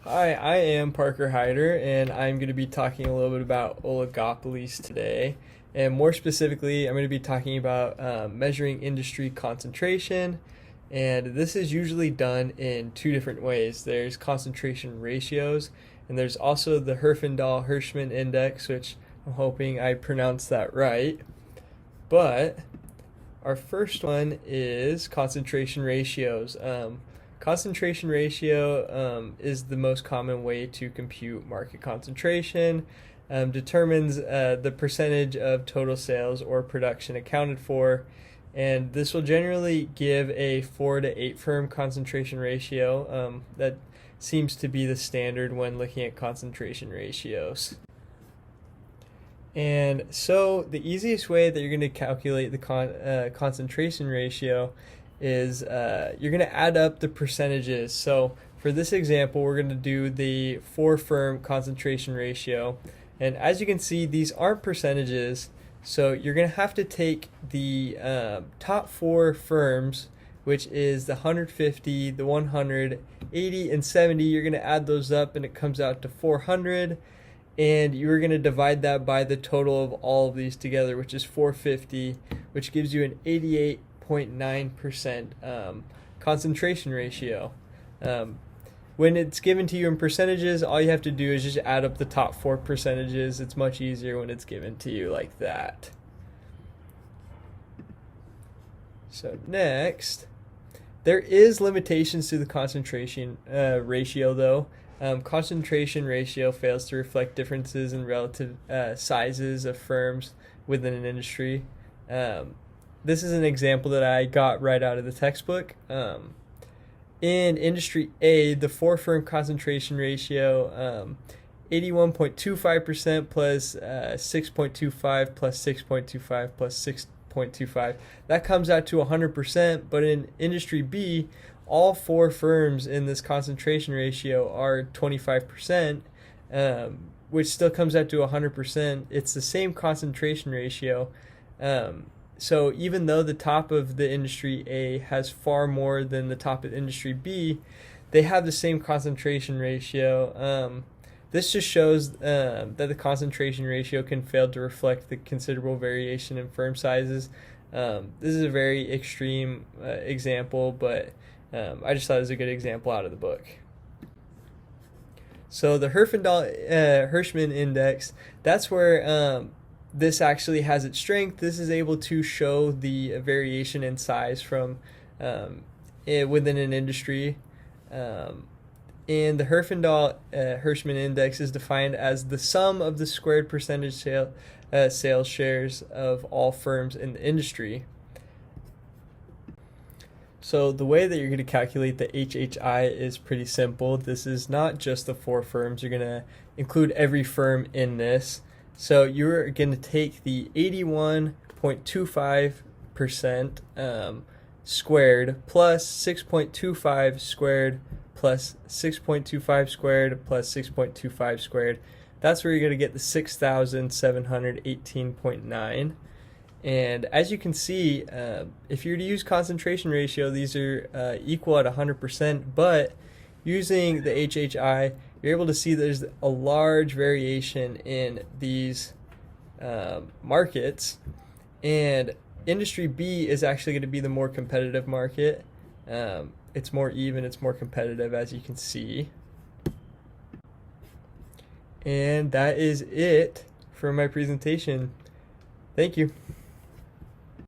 Hi, I am Parker Hyder, and I'm going to be talking a little bit about oligopolies today. And more specifically, I'm going to be talking about measuring industry concentration. And this is usually done in two different ways. There's concentration ratios, and there's also the Herfindahl-Hirschman index, which I'm hoping I pronounced that right. But our first one is concentration ratios. Concentration ratio is the most common way to compute market concentration. Determines the percentage of total sales or production accounted for, and this will generally give a 4 to 8 firm concentration ratio. That seems to be the standard when looking at concentration ratios. And so the easiest way that you're going to calculate the concentration ratio is you're going to add up the percentages. So for this example, we're going to do the 4 firm concentration ratio. And as you can see, these aren't percentages. So you're going to have to take the top 4 firms, which is the 150, the 100, 80, and 70. You're going to add those up and it comes out to 400. And you're going to divide that by the total of all of these together, which is 450, which gives you an 88.9% concentration ratio. When it's given to you in percentages, all you have to do is just add up the top 4 percentages. It's much easier when it's given to you like that. So next, there is limitations to the concentration ratio though. Concentration ratio fails to reflect differences in relative sizes of firms within an industry. This is an example that I got right out of the textbook. In industry A, the 4 firm concentration ratio, 81.25% plus 6.25 plus 6.25 plus 6.25. That comes out to 100%, but in industry B, all 4 firms in this concentration ratio are 25%, which still comes out to 100%. It's the same concentration ratio. So even though the top of the industry A has far more than the top of industry B, they have the same concentration ratio. This just shows that the concentration ratio can fail to reflect the considerable variation in firm sizes. This is a very extreme example, but I just thought it was a good example out of the book. So the Herfindahl-Hirschman index, that's where this actually has its strength. This is able to show the variation in size from within an industry. And the Herfindahl-Hirschman index is defined as the sum of the squared percentage sales shares of all firms in the industry. So the way that you're going to calculate the HHI is pretty simple. This is not just the 4 firms. You're going to include every firm in this. So you're going to take the 81.25% squared plus 6.25 squared plus 6.25 squared plus 6.25 squared. That's where you're going to get the 6,718.9. And as you can see, if you were to use concentration ratio, these are equal at 100%, but using the HHI, you're able to see there's a large variation in these markets. And industry B is actually going to be the more competitive market. It's more even, it's more competitive, as you can see. And that is it for my presentation. Thank you.